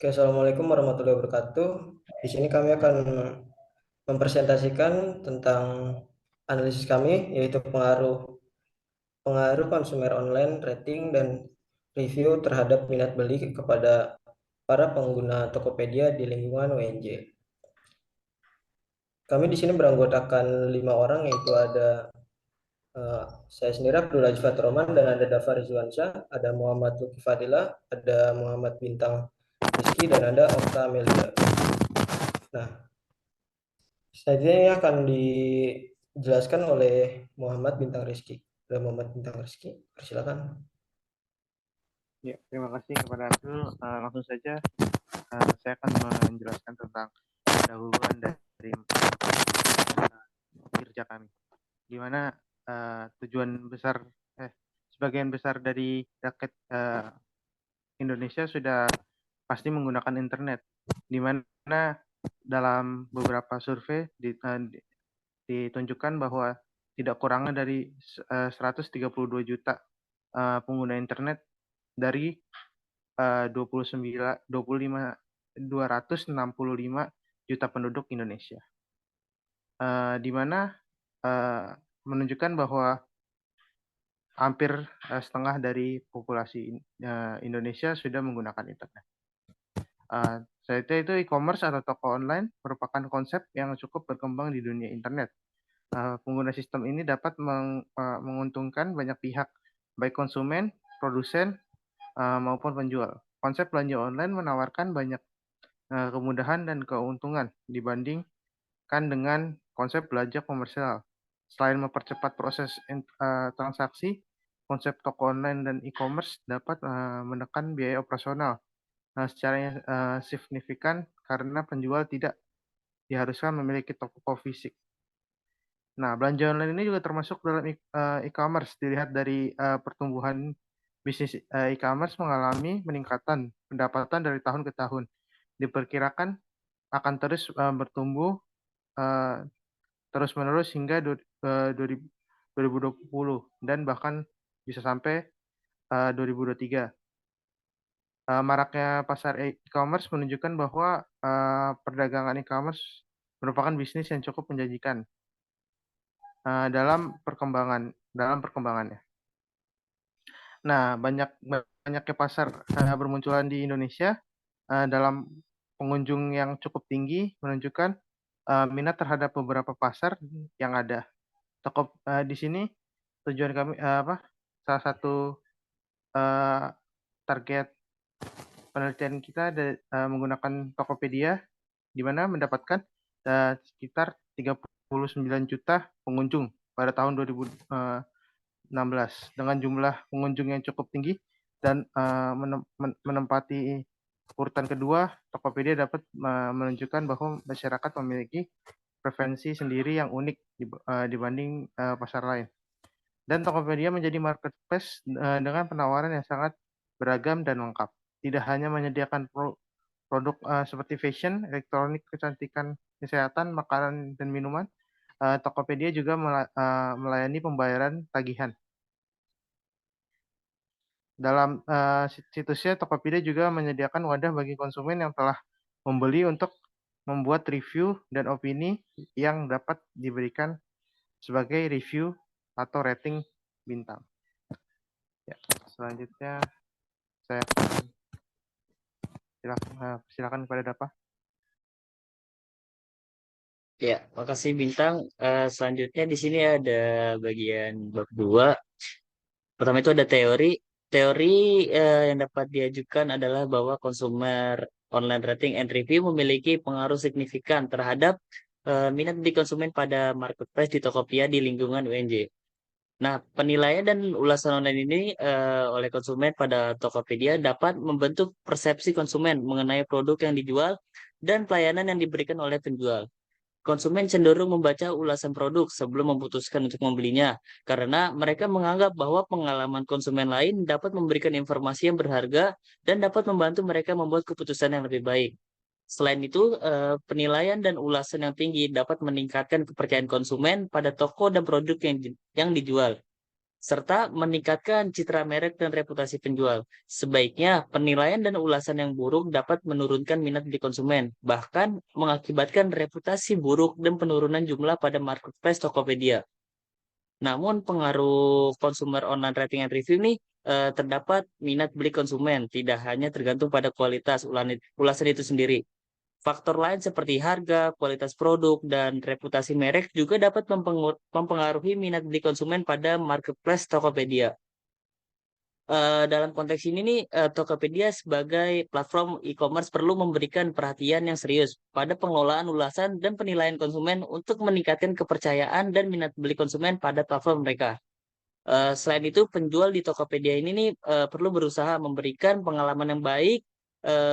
Oke, Assalamualaikum warahmatullahi wabarakatuh. Di sini kami akan mempresentasikan tentang analisis kami, yaitu pengaruh pengaruh konsumer online, rating, dan review terhadap minat beli kepada para pengguna Tokopedia di lingkungan WNJ. Kami di sini beranggotakan 5 orang, yaitu ada saya sendiri Abdul Aziz Roman, dan ada Dava Rizwansyah, ada Muhammad Luki Fadila, ada Muhammad Bintang Rizky, dan ada Okta Amelia. Nah, selanjutnya akan dijelaskan oleh Muhammad Bintang Rizky. Muhammad Bintang Rizky, persilakan. Ya, terima kasih kepada Abdul. Langsung saja saya akan menjelaskan tentang pendahuluan dari kerja kami, di mana tujuan besar sebagian besar dari rakyat Indonesia sudah pasti menggunakan internet, di mana dalam beberapa survei ditunjukkan bahwa tidak kurangnya dari 132 juta pengguna internet dari 265 juta penduduk Indonesia, di mana menunjukkan bahwa hampir setengah dari populasi Indonesia sudah menggunakan internet. Itu e-commerce atau toko online merupakan konsep yang cukup berkembang di dunia internet. Pengguna sistem ini dapat menguntungkan banyak pihak, baik konsumen, produsen, maupun penjual. Konsep belanja online menawarkan banyak kemudahan dan keuntungan dibandingkan dengan konsep belanja komersial. Selain mempercepat proses transaksi, konsep toko online dan e-commerce dapat menekan biaya operasional secara signifikan karena penjual tidak diharuskan memiliki toko fisik. Nah, belanja online ini juga termasuk dalam e-commerce. Dilihat dari pertumbuhan bisnis e-commerce mengalami peningkatan pendapatan dari tahun ke tahun. Diperkirakan akan terus bertumbuh terus-menerus hingga 2020 dan bahkan bisa sampai 2023. Maraknya pasar e-commerce menunjukkan bahwa perdagangan e-commerce merupakan bisnis yang cukup menjanjikan dalam perkembangannya. Nah, banyaknya pasar bermunculan di Indonesia dalam pengunjung yang cukup tinggi menunjukkan minat terhadap beberapa pasar yang ada. Di sini tujuan kami salah satu target penelitian kita menggunakan Tokopedia, di mana mendapatkan sekitar 39 juta pengunjung pada tahun 2016 dengan jumlah pengunjung yang cukup tinggi dan menempati urutan kedua. Tokopedia dapat menunjukkan bahwa masyarakat memiliki preferensi sendiri yang unik dibanding pasar lain. Dan Tokopedia menjadi marketplace dengan penawaran yang sangat beragam dan lengkap. Tidak hanya menyediakan produk seperti fashion, elektronik, kecantikan, kesehatan, makanan, dan minuman, Tokopedia juga melayani pembayaran tagihan. Dalam situsnya, Tokopedia juga menyediakan wadah bagi konsumen yang telah membeli untuk membuat review dan opini yang dapat diberikan sebagai review atau rating bintang. Ya, selanjutnya saya silakan kepada Dapa. Ya, makasih Bintang. Selanjutnya di sini ada bagian bab 2. Pertama itu ada teori. Teori yang dapat diajukan adalah bahwa konsumer online rating and review memiliki pengaruh signifikan terhadap minat di konsumen pada marketplace di Tokopedia di lingkungan UNJ. Nah, penilaian dan ulasan online ini oleh konsumen pada Tokopedia dapat membentuk persepsi konsumen mengenai produk yang dijual dan pelayanan yang diberikan oleh penjual. Konsumen cenderung membaca ulasan produk sebelum memutuskan untuk membelinya, karena mereka menganggap bahwa pengalaman konsumen lain dapat memberikan informasi yang berharga dan dapat membantu mereka membuat keputusan yang lebih baik. Selain itu, penilaian dan ulasan yang tinggi dapat meningkatkan kepercayaan konsumen pada toko dan produk yang dijual. serta meningkatkan citra merek dan reputasi penjual. Sebaiknya penilaian dan ulasan yang buruk dapat menurunkan minat beli konsumen, bahkan mengakibatkan reputasi buruk dan penurunan jumlah pada marketplace Tokopedia. Namun pengaruh consumer online rating and review nih terdapat minat beli konsumen, tidak hanya tergantung pada kualitas ulasan itu sendiri. Faktor lain seperti harga, kualitas produk, dan reputasi merek juga dapat mempengaruhi minat beli konsumen pada marketplace Tokopedia. Dalam konteks ini nih, Tokopedia sebagai platform e-commerce perlu memberikan perhatian yang serius pada pengelolaan ulasan dan penilaian konsumen untuk meningkatkan kepercayaan dan minat beli konsumen pada platform mereka. Selain itu, penjual di Tokopedia ini nih perlu berusaha memberikan pengalaman yang baik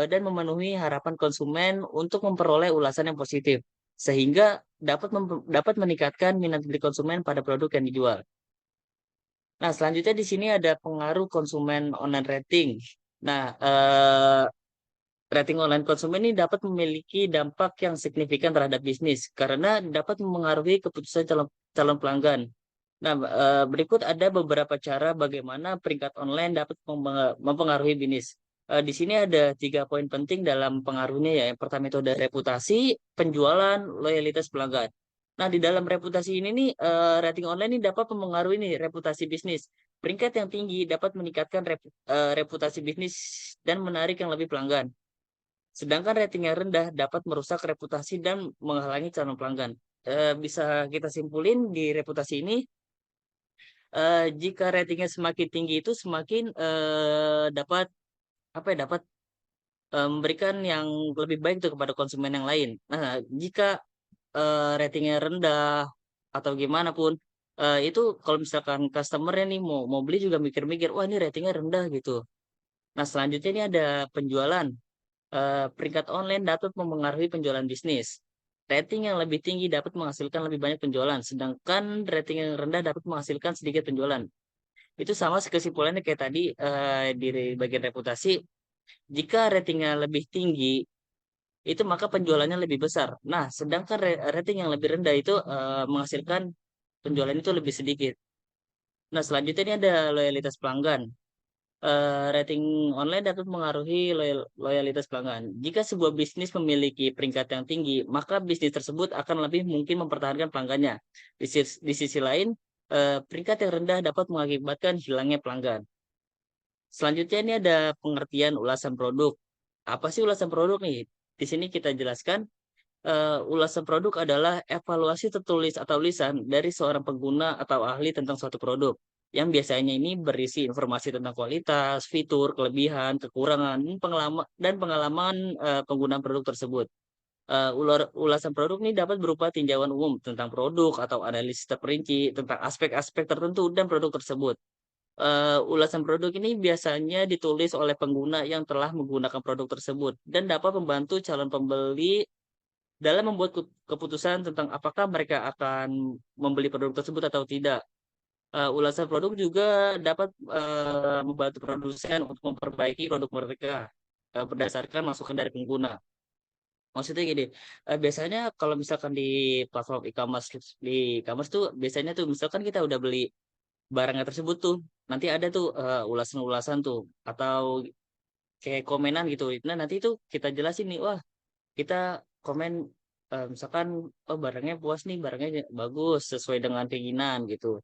dan memenuhi harapan konsumen untuk memperoleh ulasan yang positif, sehingga dapat meningkatkan minat beli konsumen pada produk yang dijual. Nah, selanjutnya di sini ada pengaruh konsumen online rating. Nah, rating online konsumen ini dapat memiliki dampak yang signifikan terhadap bisnis karena dapat mempengaruhi keputusan calon pelanggan. Nah, berikut ada beberapa cara bagaimana peringkat online dapat mempengaruhi bisnis. Di sini ada 3 poin penting dalam pengaruhnya ya. Yang pertama itu ada reputasi, penjualan, loyalitas pelanggan. Nah, di dalam reputasi ini nih, rating online ini dapat mempengaruhi nih reputasi bisnis. Peringkat yang tinggi dapat meningkatkan reputasi bisnis dan menarik yang lebih pelanggan. Sedangkan rating yang rendah dapat merusak reputasi dan menghalangi calon pelanggan. Bisa kita simpulin di reputasi ini, jika ratingnya semakin tinggi itu semakin dapat apa ya dapat memberikan yang lebih baik tuh kepada konsumen yang lain. Nah, jika ratingnya rendah atau gimana pun itu kalau misalkan customernya nih mau beli juga mikir-mikir, wah ini ratingnya rendah gitu. Nah, selanjutnya ini ada penjualan. Peringkat online dapat mempengaruhi penjualan bisnis. Rating yang lebih tinggi dapat menghasilkan lebih banyak penjualan, sedangkan rating yang rendah dapat menghasilkan sedikit penjualan. Itu sama kesimpulannya kayak tadi di bagian reputasi. Jika ratingnya lebih tinggi, itu maka penjualannya lebih besar. Nah, sedangkan rating yang lebih rendah itu menghasilkan penjualan itu lebih sedikit. Nah, selanjutnya ini ada loyalitas pelanggan. Rating online dapat mengaruhi loyalitas pelanggan. Jika sebuah bisnis memiliki peringkat yang tinggi, maka bisnis tersebut akan lebih mungkin mempertahankan pelanggannya. Di sisi lain, peringkat yang rendah dapat mengakibatkan hilangnya pelanggan. Selanjutnya ini ada pengertian ulasan produk. Apa sih ulasan produk nih? Di sini kita jelaskan, ulasan produk adalah evaluasi tertulis atau lisan dari seorang pengguna atau ahli tentang suatu produk, yang biasanya ini berisi informasi tentang kualitas, fitur, kelebihan, kekurangan, dan pengalaman penggunaan produk tersebut. Ulasan produk ini dapat berupa tinjauan umum tentang produk atau analisis terperinci tentang aspek-aspek tertentu dan produk tersebut. Ulasan produk ini biasanya ditulis oleh pengguna yang telah menggunakan produk tersebut dan dapat membantu calon pembeli dalam membuat keputusan tentang apakah mereka akan membeli produk tersebut atau tidak. Ulasan produk juga dapat membantu produsen untuk memperbaiki produk mereka berdasarkan masukan dari pengguna. Maksudnya gini, biasanya kalau misalkan di platform e-commerce tuh biasanya tuh misalkan kita udah beli barangnya tersebut tuh, nanti ada tuh ulasan-ulasan tuh atau kayak komenan gitu. Nah, nanti itu kita jelasin nih, wah kita komen misalkan oh barangnya puas nih, barangnya bagus sesuai dengan keinginan gitu.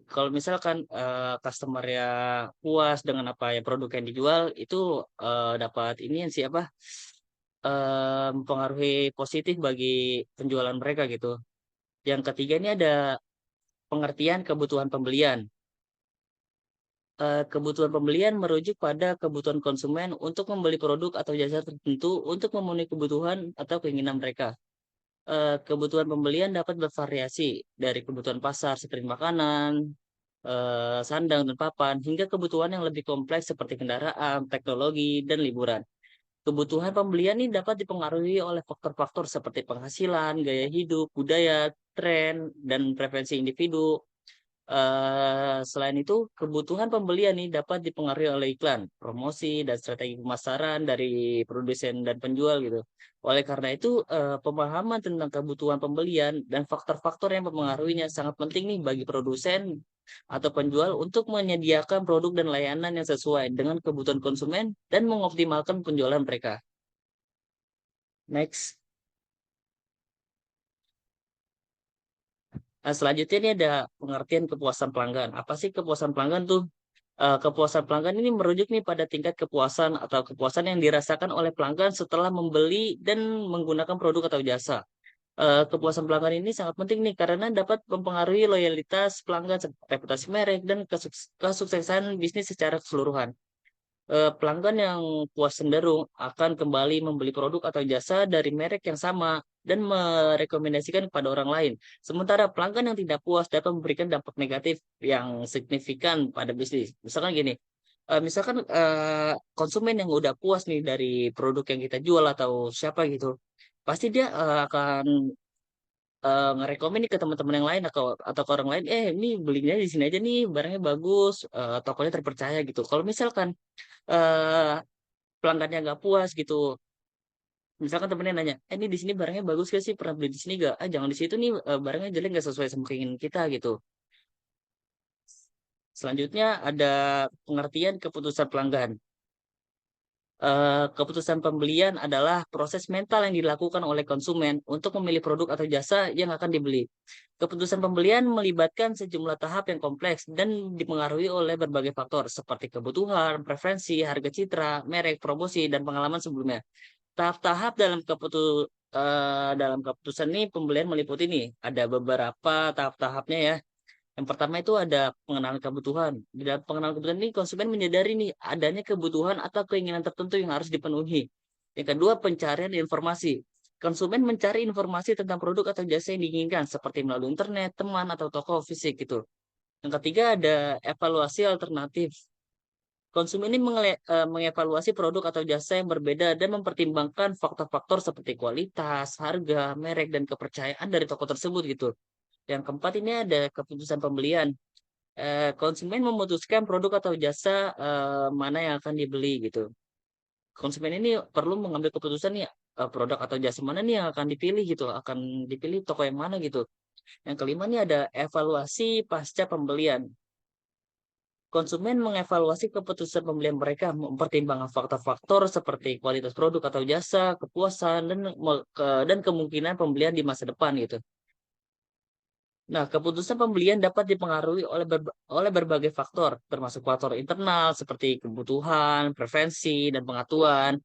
Kalau misalkan customer ya puas dengan apa yang produk yang dijual itu dapat ini yang siapa mempengaruhi positif bagi penjualan mereka gitu. Yang ketiga ini ada pengertian kebutuhan pembelian. Kebutuhan pembelian merujuk pada kebutuhan konsumen untuk membeli produk atau jasa tertentu untuk memenuhi kebutuhan atau keinginan mereka. Kebutuhan pembelian dapat bervariasi dari kebutuhan pasar seperti makanan, sandang dan papan, hingga kebutuhan yang lebih kompleks seperti kendaraan, teknologi, dan liburan. Kebutuhan pembelian ini dapat dipengaruhi oleh faktor-faktor seperti penghasilan, gaya hidup, budaya, tren, dan preferensi individu. Selain itu, kebutuhan pembelian ini dapat dipengaruhi oleh iklan, promosi, dan strategi pemasaran dari produsen dan penjual gitu. Oleh karena itu, pemahaman tentang kebutuhan pembelian dan faktor-faktor yang mempengaruhinya sangat penting nih bagi produsen atau penjual untuk menyediakan produk dan layanan yang sesuai dengan kebutuhan konsumen dan mengoptimalkan penjualan mereka. Next. Nah, selanjutnya ini ada pengertian kepuasan pelanggan. Apa sih kepuasan pelanggan tuh? Kepuasan pelanggan ini merujuk nih pada tingkat kepuasan atau kepuasan yang dirasakan oleh pelanggan setelah membeli dan menggunakan produk atau jasa. Kepuasan pelanggan ini sangat penting nih karena dapat mempengaruhi loyalitas pelanggan, reputasi merek, dan kesuksesan bisnis secara keseluruhan. Pelanggan yang puas cenderung akan kembali membeli produk atau jasa dari merek yang sama dan merekomendasikan kepada orang lain. Sementara pelanggan yang tidak puas dapat memberikan dampak negatif yang signifikan pada bisnis. Misalkan gini, misalkan konsumen yang udah puas nih dari produk yang kita jual atau siapa gitu, pasti dia akan ngerekomen nih ke teman-teman yang lain atau ke orang lain, ini belinya di sini aja nih, barangnya bagus, tokonya terpercaya gitu. Kalau misalkan eh pelanggannya nggak puas gitu, misalkan temennya nanya, ini di sini barangnya bagus gak sih, pernah beli di sini gak? Jangan di situ nih, barangnya jelek nggak sesuai sama keinginan kita gitu. Selanjutnya ada pengertian keputusan pelanggan. Keputusan pembelian adalah proses mental yang dilakukan oleh konsumen untuk memilih produk atau jasa yang akan dibeli. Keputusan pembelian melibatkan sejumlah tahap yang kompleks dan dipengaruhi oleh berbagai faktor seperti kebutuhan, preferensi, harga citra, merek, promosi, dan pengalaman sebelumnya. Tahap-tahap dalam keputusan ini pembelian meliputi nih, ada beberapa tahap-tahapnya ya. Yang pertama itu ada pengenalan kebutuhan. Di dalam pengenalan kebutuhan ini konsumen menyadari nih adanya kebutuhan atau keinginan tertentu yang harus dipenuhi. Yang kedua, pencarian informasi. Konsumen mencari informasi tentang produk atau jasa yang diinginkan seperti melalui internet, teman, atau toko fisik gitu. Yang ketiga ada evaluasi alternatif. Konsumen ini mengevaluasi produk atau jasa yang berbeda dan mempertimbangkan faktor-faktor seperti kualitas, harga, merek, dan kepercayaan dari toko tersebut gitu. Yang keempat ini ada keputusan pembelian. Konsumen memutuskan produk atau jasa mana yang akan dibeli gitu. Konsumen ini perlu mengambil keputusan nih, produk atau jasa mana nih yang akan dipilih gitu, akan dipilih toko yang mana gitu. Yang kelima nih ada evaluasi pasca pembelian. Konsumen mengevaluasi keputusan pembelian mereka, mempertimbangkan faktor-faktor seperti kualitas produk atau jasa, kepuasan, dan kemungkinan pembelian di masa depan gitu. Nah, keputusan pembelian dapat dipengaruhi oleh berbagai faktor, termasuk faktor internal seperti kebutuhan, preferensi, dan pengetahuan.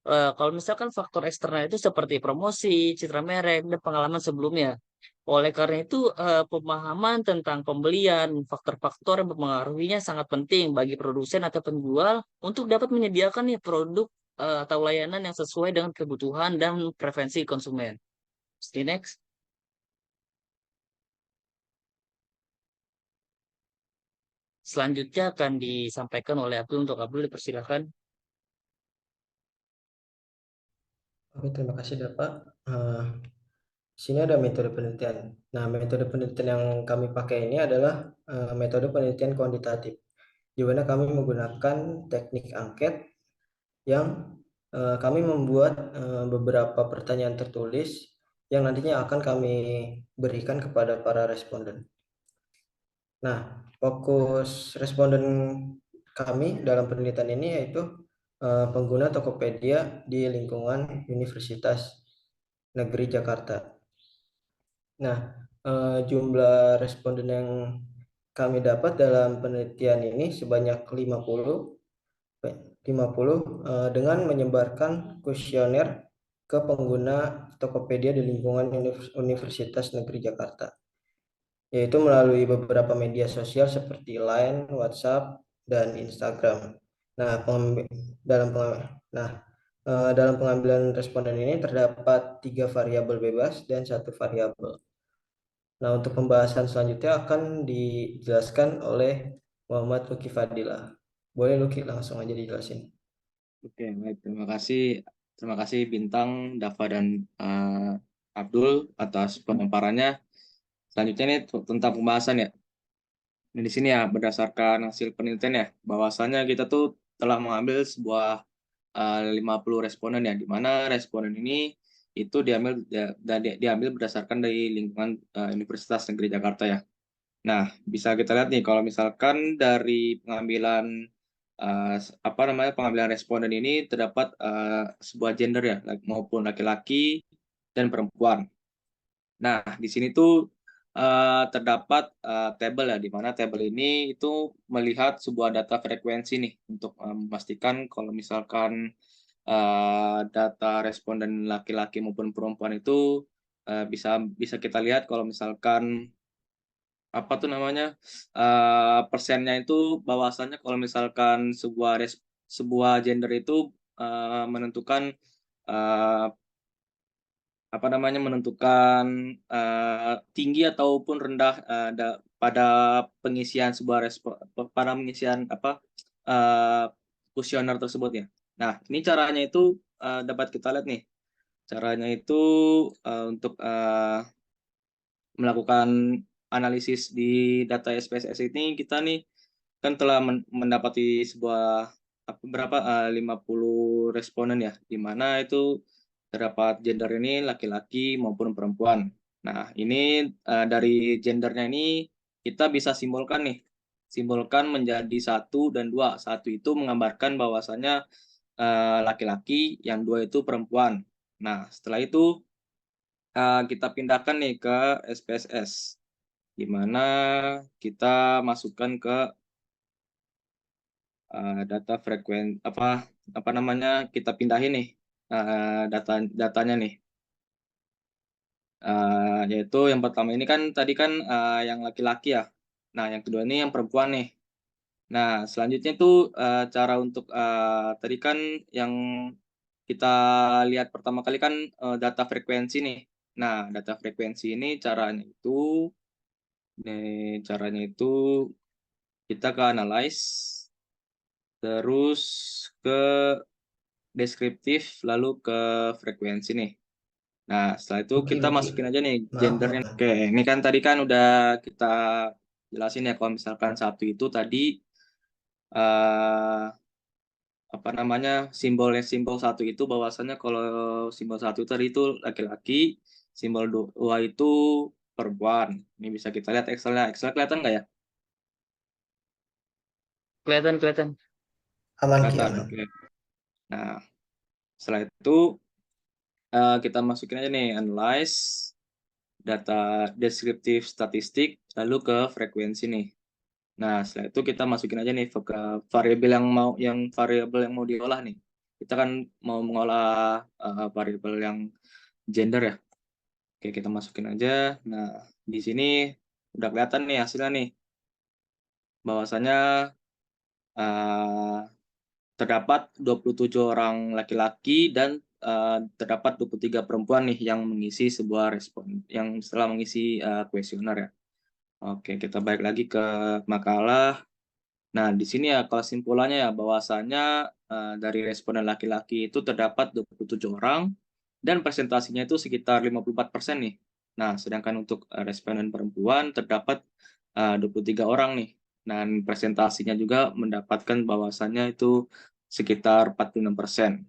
Kalau misalkan faktor eksternal itu seperti promosi, citra merek, dan pengalaman sebelumnya. Oleh karena itu, pemahaman tentang pembelian, faktor-faktor yang mempengaruhinya sangat penting bagi produsen atau penjual untuk dapat menyediakan nih produk atau layanan yang sesuai dengan kebutuhan dan preferensi konsumen. See next. Selanjutnya akan disampaikan oleh Abdul. Untuk Abdul, dipersilakan. Oke, terima kasih Bapak. Di sini ada metode penelitian. Nah, metode penelitian yang kami pakai ini adalah metode penelitian kuantitatif, di mana kami menggunakan teknik angket yang kami membuat beberapa pertanyaan tertulis yang nantinya akan kami berikan kepada para responden. Nah, fokus responden kami dalam penelitian ini yaitu pengguna Tokopedia di lingkungan Universitas Negeri Jakarta. Nah, jumlah responden yang kami dapat dalam penelitian ini sebanyak 50 dengan menyebarkan kuesioner ke pengguna Tokopedia di lingkungan Universitas Negeri Jakarta, yaitu melalui beberapa media sosial seperti Line, WhatsApp, dan Instagram. Nah, dalam pengambilan responden ini terdapat 3 variabel bebas dan 1 variabel. Nah, untuk pembahasan selanjutnya akan dijelaskan oleh Muhammad Luki Fadilah. Boleh Luki langsung aja dijelasin. Oke, baik. Terima kasih Bintang, Dava, dan Abdul atas pemaparannya. Selanjutnya ini tentang pembahasan ya. Nah, di sini ya berdasarkan hasil penelitian ya, bahwasanya kita tuh telah mengambil sebuah 50 responden ya, di mana responden ini itu diambil berdasarkan dari lingkungan Universitas Negeri Jakarta ya. Nah, bisa kita lihat nih kalau misalkan dari pengambilan pengambilan responden ini terdapat sebuah gender ya, maupun laki-laki dan perempuan. Nah, di sini tuh terdapat tabel ya, di mana tabel ini itu melihat sebuah data frekuensi nih untuk memastikan kalau misalkan data responden laki-laki maupun perempuan itu bisa bisa kita lihat kalau misalkan apa tuh namanya persennya itu bahwasannya kalau misalkan sebuah gender itu menentukan eh, apa namanya menentukan tinggi ataupun rendah pada pengisian pada pengisian kuesioner tersebut ya. Nah, ini caranya itu dapat kita lihat nih. Caranya itu untuk melakukan analisis di data SPSS ini kita nih kan telah mendapati berapa 50 responden ya, di mana itu terdapat gender ini laki-laki maupun perempuan. Nah, ini dari gendernya ini kita bisa simbolkan nih, simbolkan menjadi 1 dan 2. 1 itu menggambarkan bahwasannya laki-laki, yang 2 itu perempuan. Nah, setelah itu kita pindahkan nih ke SPSS, di mana kita masukkan ke data apa namanya kita pindahin nih datanya nih. Yaitu yang pertama ini kan tadi kan yang laki-laki ya. Nah, yang kedua ini yang perempuan nih. Nah, selanjutnya itu cara untuk tadi kan yang kita lihat pertama kali kan data frekuensi nih. Nah, data frekuensi ini caranya itu kita ke analyze, terus ke deskriptif, lalu ke frekuensi nih. Nah, setelah itu Oke, kita oke. masukin aja nih Maaf, gendernya. maaf. Oke, ini kan tadi kan udah kita jelasin ya kalau misalkan 1 itu tadi eh, apa namanya simbol 1 itu bahwasannya kalau simbol 1 tadi itu laki-laki, simbol 2 itu perempuan. Ini bisa kita lihat Excelnya. Excel kelihatan nggak ya? Kelihatan, kelihatan. Aman, Ki, Kelihatan. aman. Oke. Nah, setelah itu kita masukin aja nih analyze, data deskriptif statistik, lalu ke frekuensi nih. Nah, setelah itu kita masukin aja nih ke variabel yang mau diolah nih. Kita kan mau mengolah variabel yang gender ya. Oke, kita masukin aja. Nah, di sini udah kelihatan nih hasilnya nih. Bahwasanya uh, terdapat 27 orang laki-laki dan terdapat 23 perempuan nih yang mengisi sebuah setelah mengisi kuesioner ya. Oke, kita balik lagi ke makalah. Nah, di sini ya kesimpulannya ya bahwasanya dari responden laki-laki itu terdapat 27 orang dan presentasinya itu sekitar 54% nih. Nah, sedangkan untuk responden perempuan terdapat 23 orang nih. Dan presentasinya juga mendapatkan bahwasannya itu sekitar 46%.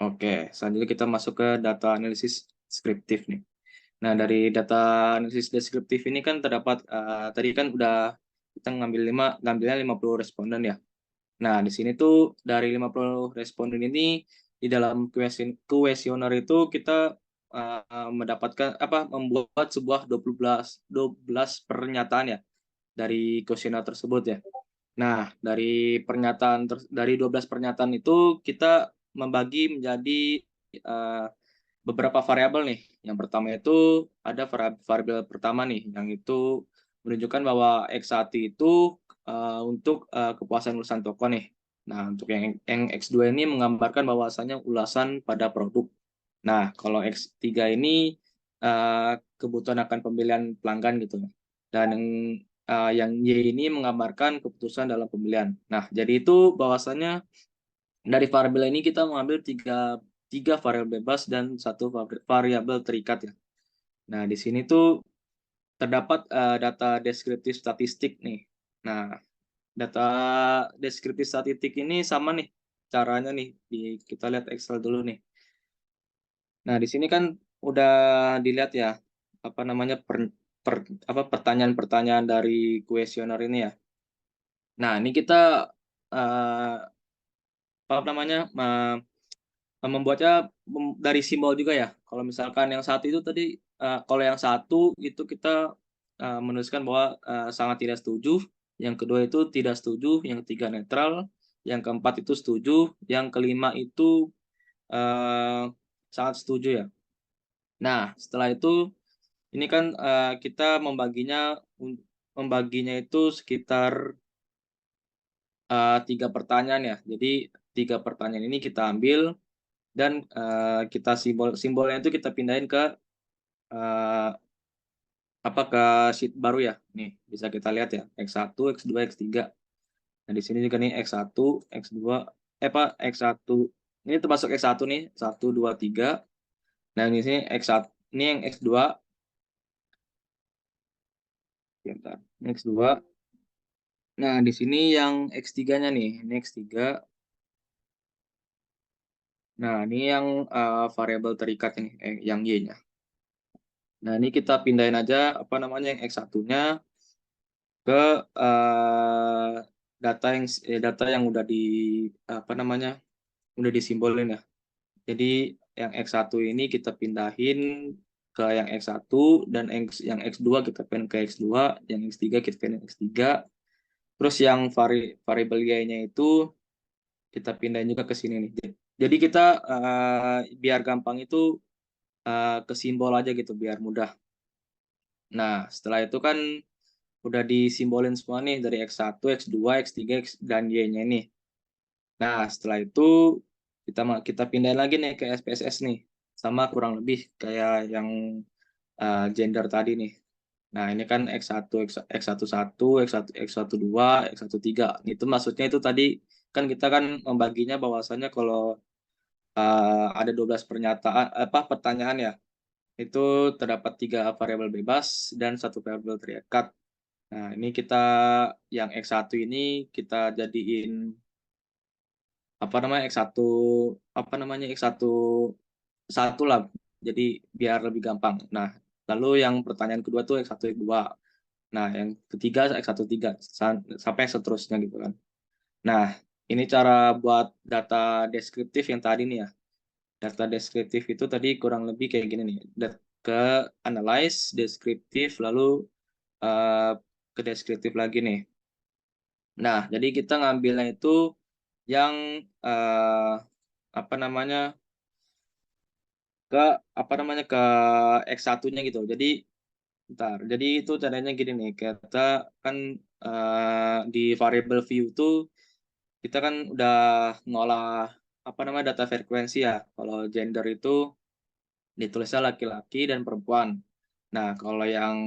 Oke, selanjutnya kita masuk ke data analisis deskriptif nih. Nah, dari data analisis deskriptif ini kan terdapat tadi kan udah kita ngambilnya 50 responden ya. Nah, di sini tuh dari 50 responden ini di dalam kuesioner itu kita membuat sebuah 12 pernyataan ya dari kuesioner tersebut ya. Nah, dari 12 pernyataan itu kita membagi menjadi uh, beberapa variabel nih. Yang pertama itu ada variabel pertama nih, yang itu menunjukkan bahwa X1 itu untuk kepuasan ulasan toko nih. Nah, untuk yang X2 ini menggambarkan bahwasannya ulasan pada produk. Nah, kalau X3 ini kebutuhan akan pembelian pelanggan gitu. Dan yang Y ini menggambarkan keputusan dalam pembelian. Nah, jadi itu bahwasannya dari variabel ini kita mengambil tiga variabel bebas dan 1 variabel terikat ya. Nah, di sini tuh terdapat data deskriptif statistik nih. Nah, data deskriptif statistik ini sama nih caranya nih. Kita lihat Excel dulu nih. Nah, di sini kan udah dilihat ya apa namanya pertanyaan-pertanyaan dari kuesioner ini ya. Nah, ini kita apa namanya membuatnya dari simbol juga ya. Kalau misalkan yang satu itu tadi, kalau yang satu itu kita menuliskan bahwa sangat tidak setuju, yang kedua itu tidak setuju, yang ketiga netral, yang keempat itu setuju, yang kelima itu sangat setuju ya. Nah, setelah itu ini kan kita membaginya itu sekitar 3 pertanyaan ya. Jadi 3 pertanyaan ini kita ambil dan kita simbolnya itu kita pindahin ke ke sheet baru ya. Nih, bisa kita lihat ya, X1, X2, X3. Nah, di sini juga nih X1, X2, X1. Ini termasuk X1 nih, 1, 2, 3. Nah, di sini X1, ini yang X2. Bentar, ini X2. Nah, di sini yang X3-nya nih, ini X3. Nah, ini yang variabel terikat ini, yang Y-nya. Nah, ini kita pindahin aja yang X1-nya ke data yang udah udah disimbolin ya. Jadi yang X1 ini kita pindahin ke yang X1 dan yang X2 kita pindahin ke X2, yang X3 kita pindahin ke X3. Terus yang variabel Y-nya itu kita pindahin juga ke sini nih. Jadi kita biar gampang itu ke simbol aja gitu biar mudah. Nah, setelah itu kan udah disimbolin semua nih dari X1, X2, X3, dan Y-nya nih. Nah, setelah itu kita pindahin lagi nih ke SPSS nih. Sama kurang lebih kayak yang gender tadi nih. Nah, ini kan X1, X11, X12, X13. Itu maksudnya itu tadi kan kita kan membaginya bahwasannya kalau ada 12 pertanyaan ya. Itu terdapat 3 variabel bebas dan 1 variabel terikat. Nah, ini yang X1 ini kita jadiin X1 satu lah. Jadi biar lebih gampang. Nah, lalu yang pertanyaan kedua tuh X1 X2. Nah, yang ketiga X1 3 sampai seterusnya gitu kan. Nah, ini cara buat data deskriptif yang tadi nih ya. Data deskriptif itu tadi kurang lebih kayak gini nih. Ke analyze, deskriptif, lalu ke deskriptif lagi nih. Nah, jadi kita ngambilnya itu yang ke X1-nya gitu. Jadi itu caranya gini nih. Kita kan di variable view itu kita kan udah ngolah data frekuensi ya. Kalau gender itu ditulisnya laki-laki dan perempuan. Nah, kalau yang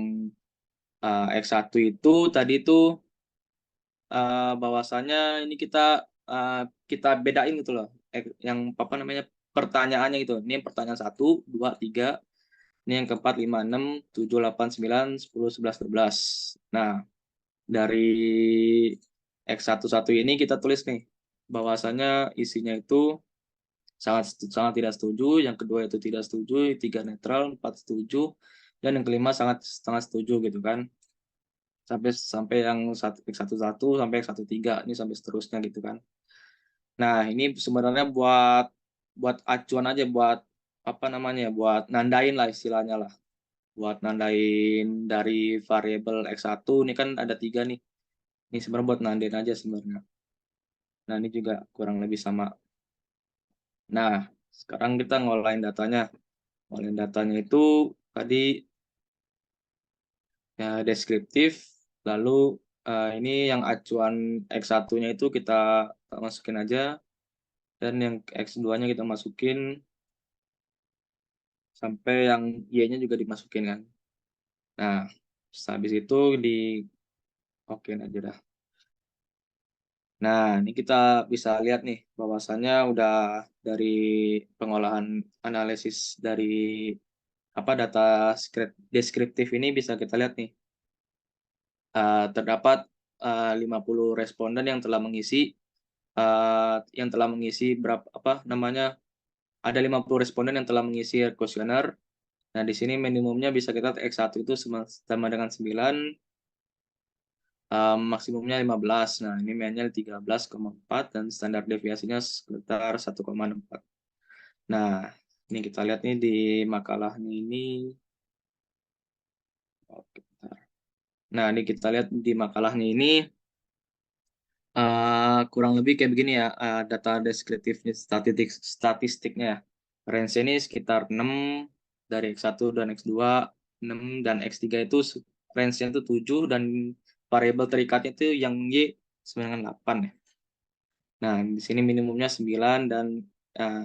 X1 itu tadi itu bahwasanya ini kita bedain gitu loh. Yang pertanyaannya gitu. Ini pertanyaan 1, 2, 3. Ini yang keempat, 5, 6, 7, 8, 9, 10, 11, 12. Nah, dari X11 ini kita tulis nih bahwasanya isinya itu sangat tidak setuju, yang kedua itu tidak setuju, 3 netral, 4 setuju, dan yang kelima sangat setuju gitu kan. Sampai yang X11 sampai X13 ini sampai seterusnya gitu kan. Nah, ini sebenarnya buat acuan aja buat buat nandain lah istilahnya lah. Buat nandain dari variabel X1 ini kan ada 3 nih. Ini sebenarnya buat nandain aja sebenarnya. Nah, ini juga kurang lebih sama. Nah, sekarang kita ngolahin datanya. Ngolahin datanya itu tadi ya deskriptif, lalu ini yang acuan X1-nya itu kita masukin aja, dan yang X2-nya kita masukin, sampai yang Y-nya juga dimasukin kan. Nah, habis itu okein aja dah. Nah, ini kita bisa lihat nih bahwasannya udah dari pengolahan analisis dari data deskriptif ini bisa kita lihat nih. Terdapat 50 responden yang telah mengisi ada 50 responden yang telah mengisi kuesioner Nah, di sini minimumnya bisa kita X1 itu sama dengan 9, maksimumnya 15. Nah, ini mainnya 13,4 dan standar deviasinya sekitar 1,64. Nah, ini kita lihat nih di makalahnya ini. Oke, bentar. Nah, ini kita lihat di makalahnya ini kurang lebih kayak begini ya, data deskriptifnya, statistiknya ya. Range ini sekitar 6 dari X1 dan X2, 6 dan X3 itu range-nya itu 7 dan variabel terikatnya itu yang Y 98 ya. Nah, di sini minimumnya 9 dan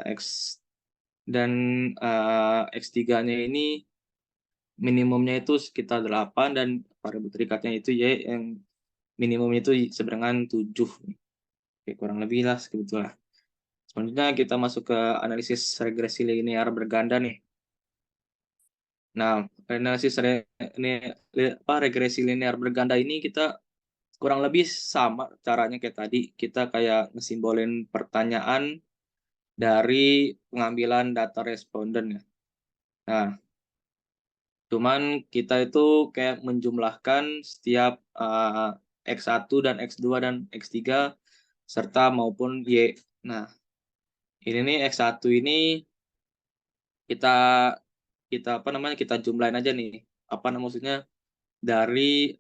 X dan X3-nya ini minimumnya itu sekitar 8 dan variabel terikatnya itu Y yang minimumnya itu seberangan 7. Oke, kurang lebih lah segitulah. Selanjutnya kita masuk ke analisis regresi linear berganda nih. Nah, analisis regresi linear berganda ini kita kurang lebih sama caranya kayak tadi. Kita kayak ngesimbolin pertanyaan dari pengambilan data responden ya. Nah, cuman kita itu kayak menjumlahkan setiap X1 dan X2 dan X3 serta maupun Y. Nah, ini nih X1 ini kita kita apa namanya kita jumlahin aja nih apa maksudnya dari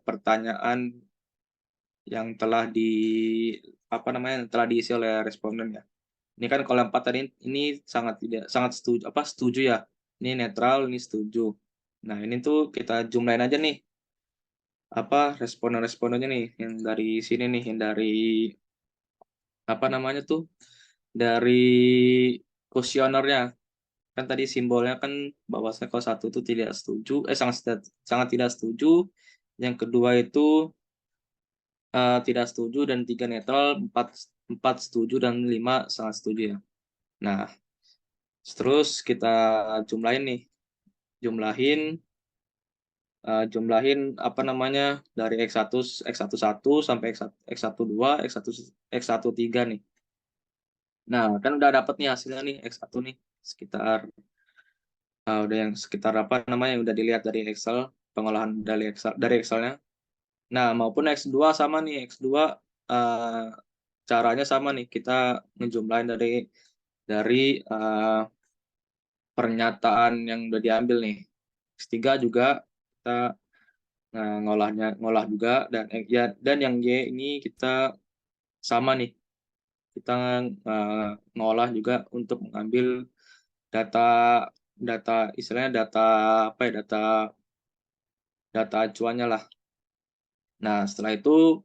pertanyaan yang telah apa namanya telah diisi oleh responden ya. Ini kan kalau 4 tadi ini sangat setuju ya. Ini netral, ini setuju. Nah, ini tuh kita jumlahin aja nih apa responden-respondennya nih yang dari sini nih yang dari apa namanya tuh dari kuesionernya. Kan tadi simbolnya kan bahwasanya kalau satu itu tidak setuju, sangat tidak setuju. Yang kedua itu tidak setuju dan 3 netral, 4 setuju dan 5 sangat setuju ya. Nah, terus kita jumlahin nih, jumlahin apa namanya dari X11 sampai X12, X13 nih. Nah, kan udah dapat nih hasilnya nih X1 nih sekitar udah yang sekitar apa namanya yang udah dilihat dari Excel, pengolahan dari Excelnya. Nah, maupun X2 sama nih, X2 caranya sama nih, kita ngejumlahin dari pernyataan yang udah diambil nih. X3 juga kita ngolah juga dan yang Y ini kita sama nih. Kita ngolah juga untuk mengambil data istilahnya data apa ya data acuannya lah. Nah, setelah itu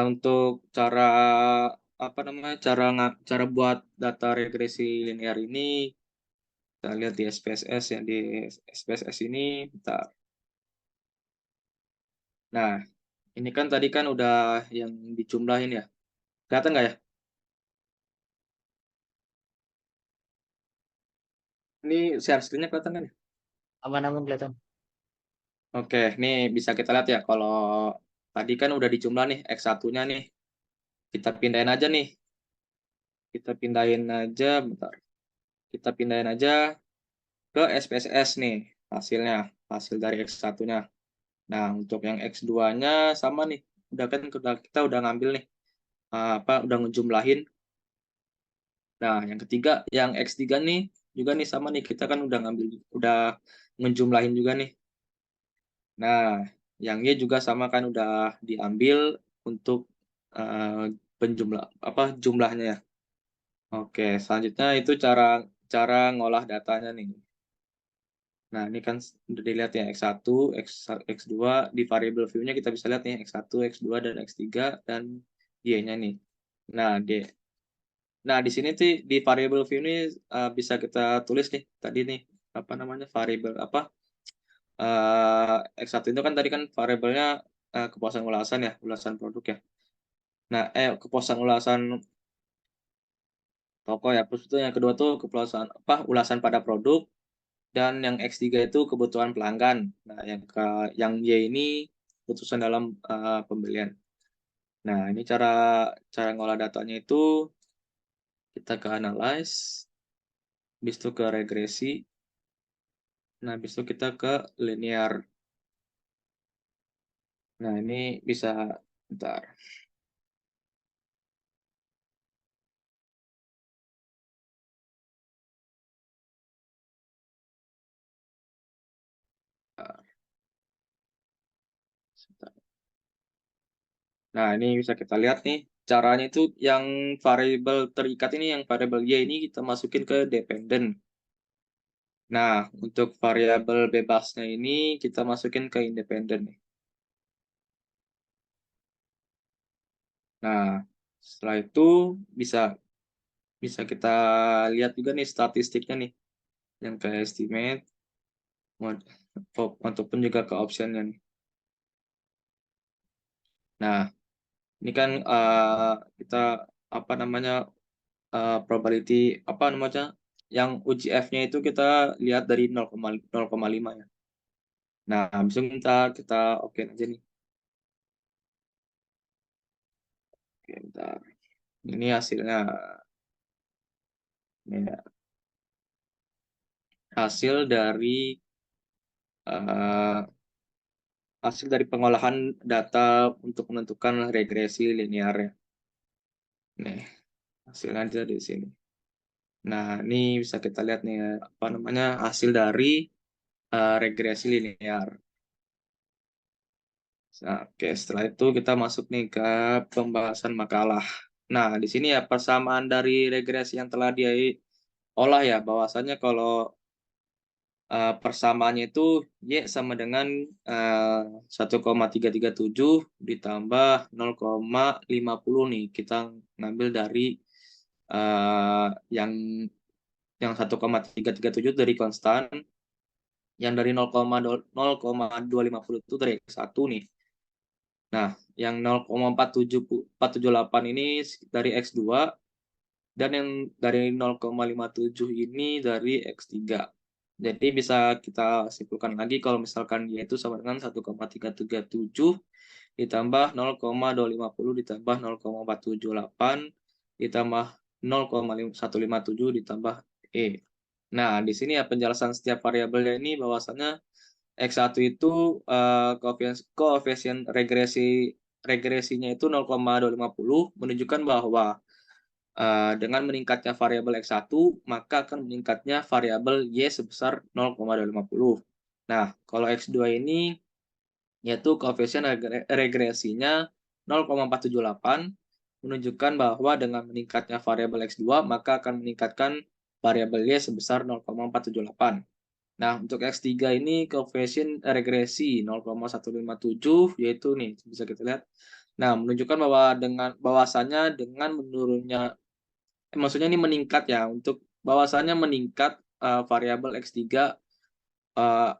untuk cara apa namanya cara buat data regresi linear ini kita lihat di SPSS yang di SPSS ini bentar. Nah, ini kan tadi kan udah yang dijumlahin ya. Kelihatan nggak ya? Ini share screen-nya kelihatan kan ya? Aman-aman kelihatan. Oke, ini bisa kita lihat ya kalau tadi kan udah dijumlah nih X1-nya nih. Kita pindahin aja nih. Kita pindahin aja bentar. Kita pindahin aja ke SPSS nih hasilnya, hasil dari X1-nya. Nah, untuk yang X2-nya sama nih. Kita udah ngambil nih udah ngejumlahin. Nah, yang ketiga yang X3 nih juga nih sama nih kita kan udah ngejumlahin juga nih. Nah, yang Y juga sama kan udah diambil untuk jumlahnya ya. Oke, selanjutnya itu cara ngolah datanya nih. Nah, ini kan udah dilihat ya X1, X2 di variable view-nya kita bisa lihat nih X1, X2 dan X3 dan Y-nya nih. Nah, Nah, di sini tuh di variable view ini bisa kita tulis nih tadi nih apa namanya variable apa X1 itu kan tadi kan variabelnya kepuasan ulasan produk ya. Nah, kepuasan ulasan toko ya. Terus itu yang kedua tuh kepuasan ulasan pada produk dan yang X3 itu kebutuhan pelanggan. Nah, yang Y ini keputusan dalam pembelian. Nah, ini cara ngolah datanya itu kita ke analyze, habis itu ke regresi. Nah, habis itu kita ke linear. Nah, ini bisa, bentar. Nah, ini bisa kita lihat nih. Caranya itu yang variabel terikat ini, yang variabel Y ini kita masukin ke dependent. Nah, untuk variabel bebasnya ini kita masukin ke independent. Nah, setelah itu bisa bisa kita lihat juga nih statistiknya nih, yang ke estimate ataupun juga ke optionnya nih. Nah, ini kan kita apa namanya probability apa namanya yang UGF-nya itu kita lihat dari 0,5 ya. Nah, habis itu kita oke aja nih. Oke, bentar. Ini hasilnya. Ini ya. Hasil dari eh, hasil dari pengolahan data untuk menentukan regresi linear ya. Nih, hasilnya ada di sini. Nah, ini bisa kita lihat nih apa namanya hasil dari regresi linear. Nah, oke, setelah itu kita masuk nih ke pembahasan makalah. Nah, di sini ya persamaan dari regresi yang telah dia olah ya, bahwasanya kalau persamaannya itu Y sama dengan 1,337 ditambah 0,50 nih. Kita ngambil dari uh, yang 1,337 dari konstan, yang dari 0,250 itu dari X1 nih. Nah, yang 0,478 ini dari X2, dan yang dari 0,57 ini dari X3. Jadi bisa kita simpulkan lagi kalau misalkan Y itu sama dengan 1,337 ditambah 0,250 ditambah 0,478 ditambah 0,157 ditambah E. Nah, di sini ya penjelasan setiap variabelnya ini bahwasannya X1 itu koefisien regresinya itu 0,250 menunjukkan bahwa dengan meningkatnya variabel X1 maka akan meningkatnya variabel Y sebesar 0,250. Nah, kalau X2 ini yaitu koefisien regresinya 0,478 menunjukkan bahwa dengan meningkatnya variabel X2 maka akan meningkatkan variabel Y sebesar 0,478. Nah, untuk X3 ini koefisien regresi 0,157 yaitu nih bisa kita lihat. Nah, menunjukkan bahwa bahwasannya dengan menurunnya maksudnya ini meningkat ya, untuk bahwasannya meningkat variabel X3 uh,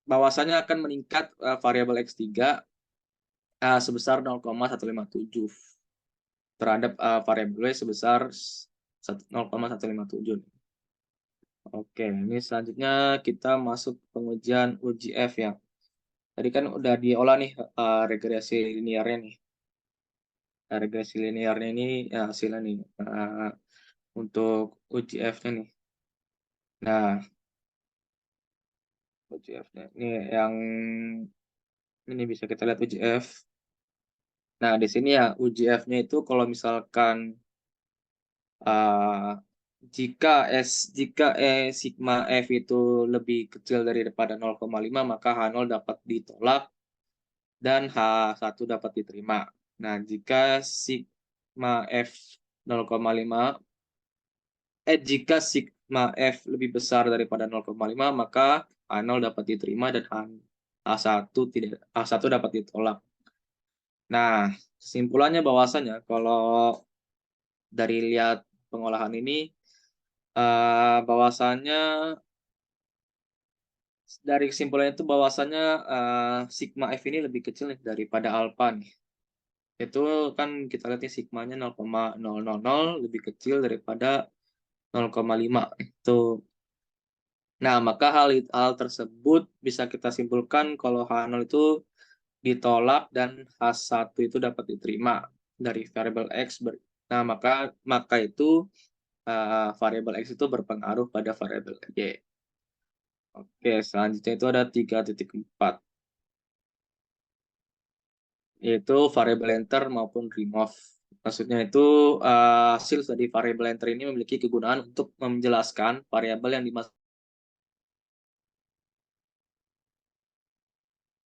bahwasannya akan meningkat variabel X3 sebesar 0,157 terhadap variabel Y sebesar 0,157. Oke, ini selanjutnya kita masuk pengujian UGF ya. Tadi kan udah diolah nih regresi linearnya nih. Nah, regresi linearnya ini ya, hasilnya nih untuk UGF-nya nih. Nah, UGF-nya ini yang ini bisa kita lihat UGF. Nah, di sini ya UGF-nya itu kalau misalkan uh, jika sigma F itu lebih kecil daripada 0,5 maka H0 dapat ditolak dan H1 dapat diterima. Nah, jika sigma F 0,5 jika sigma F lebih besar daripada 0,5 maka H0 dapat diterima dan H1 dapat ditolak. Nah, kesimpulannya bahwasanya kalau dari lihat pengolahan ini bahwasannya dari kesimpulannya itu bahwasannya sigma F ini lebih kecil nih daripada alpha nih. Itu kan kita lihat nih sigmanya 0,000 lebih kecil daripada 0,5 itu. Nah, maka hal tersebut bisa kita simpulkan kalau H0 itu ditolak dan H1 itu dapat diterima dari variabel X. Nah, maka itu variabel X itu berpengaruh pada variabel Y. Oke, selanjutnya itu ada 3.4, yaitu variable enter maupun remove. Maksudnya itu hasil dari variable enter ini memiliki kegunaan untuk menjelaskan variabel yang dimasukkan.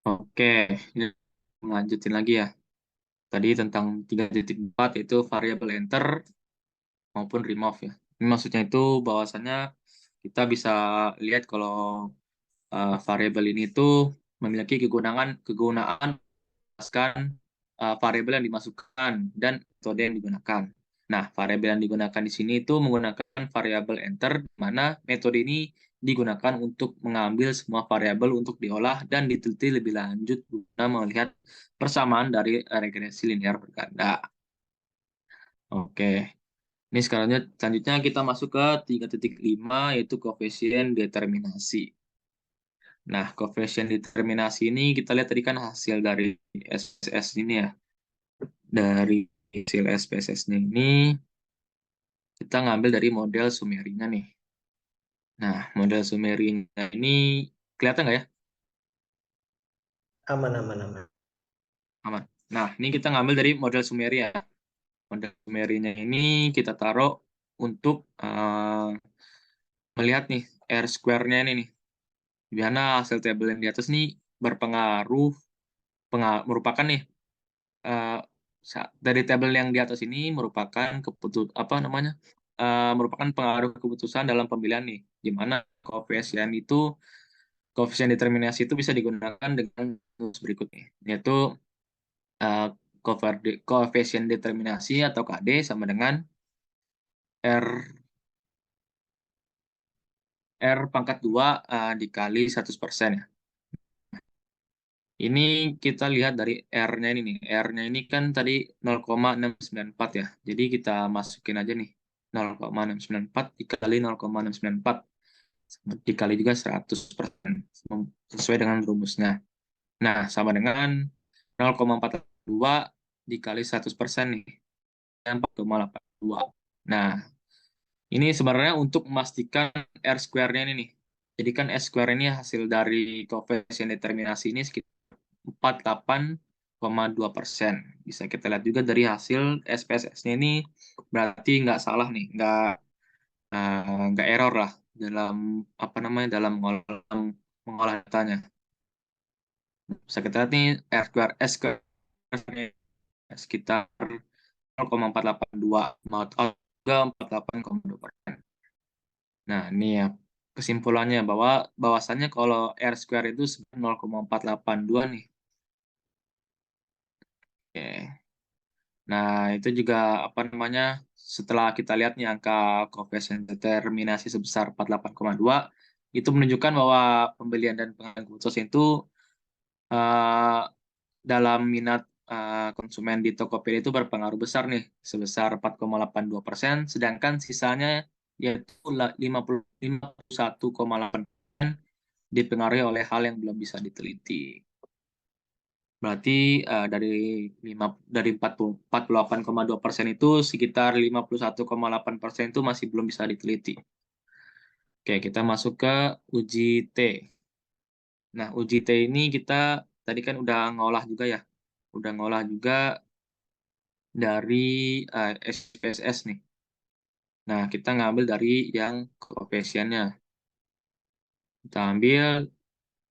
Oke, ini lanjutin lagi ya. Tadi tentang 3.4 itu variable enter maupun remove ya. Ini maksudnya itu bahwasannya kita bisa lihat kalau variabel ini tuh memiliki kegunaan menjelaskan variabel yang dimasukkan dan metode yang digunakan. Nah, variabel yang digunakan di sini itu menggunakan variabel enter, di mana metode ini digunakan untuk mengambil semua variabel untuk diolah dan diteliti lebih lanjut guna melihat persamaan dari regresi linear berganda. Oke, ini selanjutnya kita masuk ke 3.5, yaitu koefisien determinasi. Nah, koefisien determinasi ini kita lihat tadi kan hasil dari SPSS ini ya. Dari hasil SPSS-nya ini kita ngambil dari model Sumerinya nih. Nah, model Sumerinya ini kelihatan nggak ya? Aman, aman, aman. Aman. Nah, ini kita ngambil dari model Sumeria. Model Sumerinya ini kita taruh untuk melihat nih R square-nya ini nih. Di mana hasil tabel yang di atas nih berpengaruh, merupakan nih eh, dari tabel yang di atas ini merupakan merupakan pengaruh keputusan dalam pemilihan nih, di mana koefisien determinasi itu bisa digunakan dengan rumus berikut nih, yaitu eh, koefisien determinasi atau KD sama dengan R R pangkat 2 dikali 100% ya. Ini kita lihat dari R-nya ini nih. R-nya ini kan tadi 0,694 ya. Jadi kita masukin aja nih. 0,694 dikali 0,694. Dikali juga 100%. Sesuai dengan rumusnya. Nah, sama dengan 0,482 dikali 100% nih. 4,82. Nah, ini sebenarnya untuk memastikan R square-nya ini nih. Jadi kan S square ini hasil dari koefisien determinasi ini sekitar 48,2%. Bisa kita lihat juga dari hasil SPSS-nya ini berarti nggak salah nih, nggak error lah dalam dalam mengolah datanya. Bisa kita lihat nih S square sekitar 0,482 atau juga 48,2%. Nah, ini ya kesimpulannya bahwasannya kalau R square itu 0,482 nih. Oke. Nah, itu juga setelah kita lihat nih angka koefisien determinasi sebesar 48,2 itu menunjukkan bahwa pembelian dan pengadaan keputusan itu eh, dalam minat konsumen di Tokopedia itu berpengaruh besar nih sebesar 4,82%, sedangkan sisanya yaitu 51,8% dipengaruhi oleh hal yang belum bisa diteliti. Berarti dari 48,2% itu sekitar 51,8% itu masih belum bisa diteliti. Oke, kita masuk ke uji T. Nah, uji T ini kita tadi kan udah ngolah juga ya. Udah ngolah juga dari SPSS nih. Nah, kita ngambil dari yang koefisiennya. Kita ambil,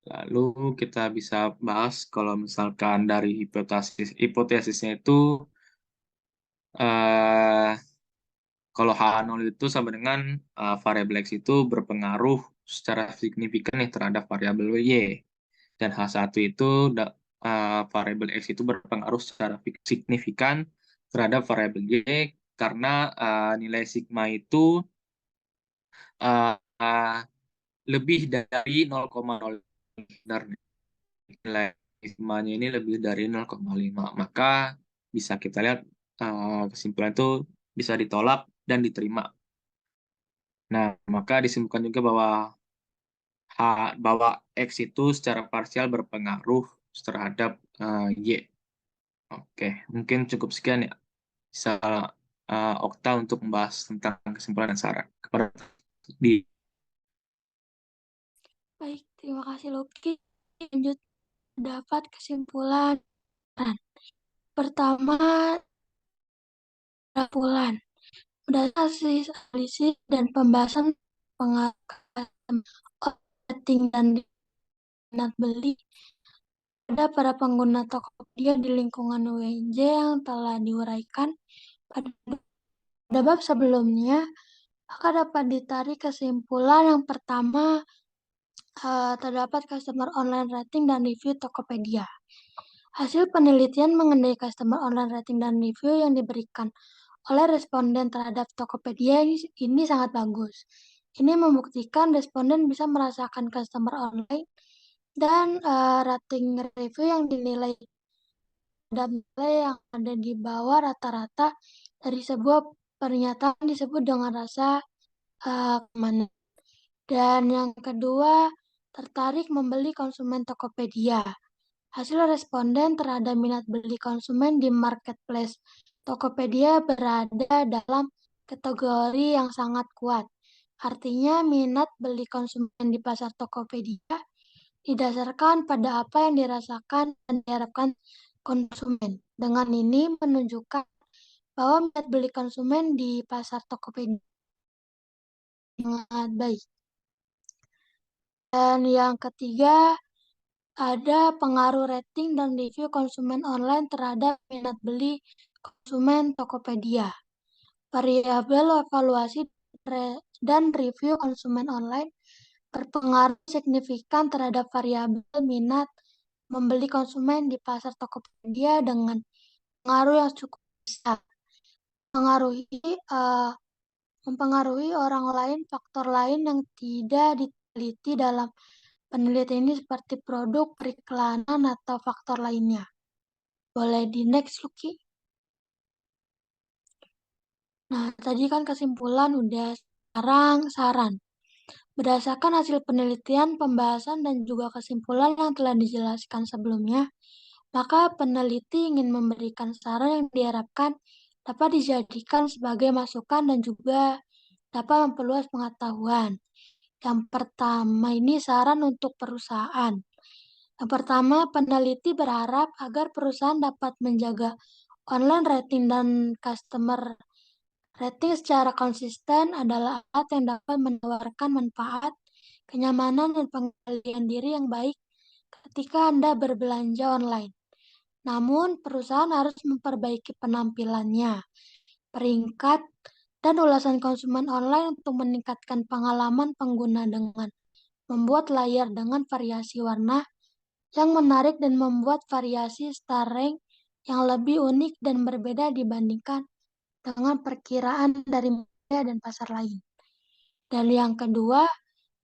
lalu kita bisa bahas kalau misalkan dari hipotesisnya itu eh kalau H0 itu sama dengan variabel X itu berpengaruh secara signifikan nih terhadap variabel Y. Dan H1 itu variabel X itu berpengaruh secara signifikan terhadap variabel Y karena nilai sigma itu uh, uh, lebih dari 0,0. Nilai sigmanya ini lebih dari 0,5. Maka bisa kita lihat kesimpulan itu bisa ditolak dan diterima. Nah, maka disimpulkan juga bahwa X itu secara parsial berpengaruh terhadap Y. Oke, mungkin cukup sekian ya. Bisa Okta untuk membahas tentang kesimpulan dan saran. Kepada di Baik, Terima kasih Loki. Lanjut dapat kesimpulan. Pertama, kesimpulan. Berdasarkan analisis dan pembahasan pengaruh rating dan minat beli pada para pengguna Tokopedia di lingkungan UNJ yang telah diuraikan pada bab sebelumnya, maka dapat ditarik kesimpulan yang pertama, terdapat customer online rating dan review Tokopedia. Hasil penelitian mengenai customer online rating dan review yang diberikan oleh responden terhadap Tokopedia ini sangat bagus. Ini membuktikan responden bisa merasakan customer online dan rating review yang dinilai dan nilai yang ada di bawah rata-rata dari sebuah pernyataan disebut dengan rasa keamanan. Dan yang kedua, tertarik membeli konsumen Tokopedia. Hasil responden terhadap minat beli konsumen di marketplace Tokopedia berada dalam kategori yang sangat kuat. Artinya minat beli konsumen di pasar Tokopedia didasarkan pada apa yang dirasakan dan diharapkan konsumen. Dengan ini menunjukkan bahwa minat beli konsumen di pasar Tokopedia sangat baik. Dan yang ketiga, ada pengaruh rating dan review konsumen online terhadap minat beli konsumen Tokopedia. Variabel evaluasi dan review konsumen online berpengaruh signifikan terhadap variabel minat membeli konsumen di pasar Tokopedia dengan pengaruh yang cukup besar. Mempengaruhi orang lain, faktor lain yang tidak diteliti dalam penelitian ini seperti produk, periklanan, atau faktor lainnya. Boleh di next, Lucky. Nah, tadi kan kesimpulan udah, sekarang saran. Berdasarkan hasil penelitian, pembahasan, dan juga kesimpulan yang telah dijelaskan sebelumnya, maka peneliti ingin memberikan saran yang diharapkan dapat dijadikan sebagai masukan dan juga dapat memperluas pengetahuan. Yang pertama ini saran untuk perusahaan. Yang pertama, peneliti berharap agar perusahaan dapat menjaga online rating dan customer rating secara konsisten adalah alat yang dapat menawarkan manfaat, kenyamanan, dan pengendalian diri yang baik ketika Anda berbelanja online. Namun, perusahaan harus memperbaiki penampilannya, peringkat, dan ulasan konsumen online untuk meningkatkan pengalaman pengguna dengan membuat layar dengan variasi warna yang menarik dan membuat variasi star rank yang lebih unik dan berbeda dibandingkan dengan perkiraan dari media dan pasar lain. Dan yang kedua,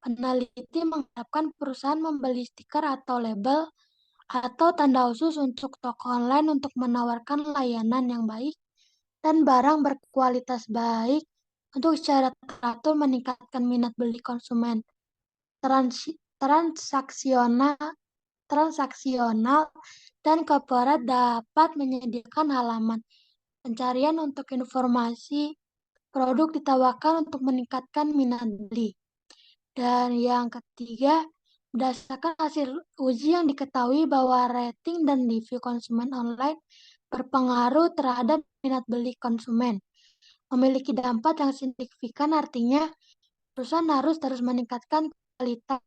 peneliti mengharapkan perusahaan membeli stiker atau label atau tanda khusus untuk toko online untuk menawarkan layanan yang baik dan barang berkualitas baik untuk secara teratur meningkatkan minat beli konsumen transaksional dan korporat dapat menyediakan halaman pencarian untuk informasi produk ditawarkan untuk meningkatkan minat beli. Dan yang ketiga, berdasarkan hasil uji yang diketahui bahwa rating dan review konsumen online berpengaruh terhadap minat beli konsumen. Memiliki dampak yang signifikan artinya perusahaan harus terus meningkatkan kualitas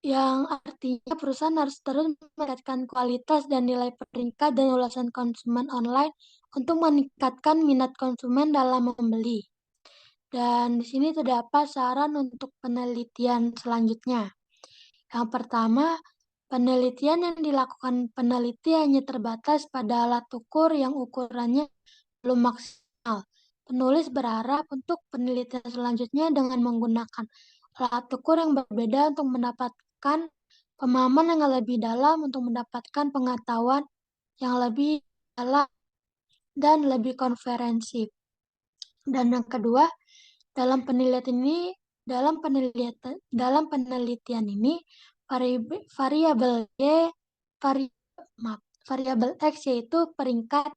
yang artinya perusahaan harus terus meningkatkan kualitas dan nilai peringkat dan ulasan konsumen online untuk meningkatkan minat konsumen dalam membeli. Dan di sini terdapat saran untuk penelitian selanjutnya. Yang pertama, penelitian yang dilakukan peneliti hanya terbatas pada alat ukur yang ukurannya belum maksimal. Penulis berharap untuk penelitian selanjutnya dengan menggunakan alat ukur yang berbeda untuk mendapatkan pemahaman yang lebih dalam untuk mendapatkan pengetahuan yang lebih dalam dan lebih komprehensif. Dan yang kedua, dalam penelitian ini variabel X yaitu peringkat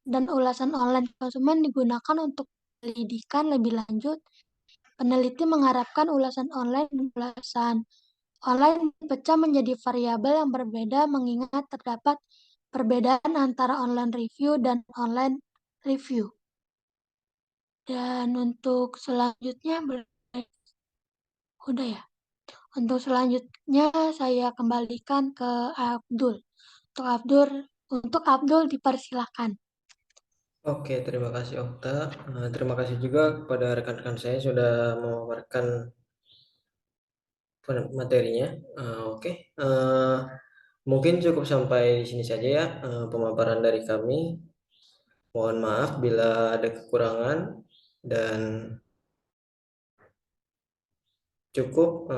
dan ulasan online konsumen digunakan untuk penyelidikan lebih lanjut peneliti mengharapkan ulasan online dipecah menjadi variabel yang berbeda mengingat terdapat perbedaan antara online review dan online review. Dan untuk selanjutnya, udah ya. Untuk selanjutnya saya kembalikan ke Abdul. Untuk Abdul dipersilakan. Oke, terima kasih Okta. Terima kasih juga kepada rekan-rekan saya sudah memaparkan materinya. Oke, mungkin cukup sampai di sini saja ya pemaparan dari kami. Mohon maaf bila ada kekurangan dan cukup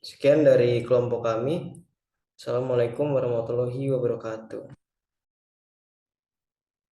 sekian dari kelompok kami. Assalamualaikum warahmatullahi wabarakatuh.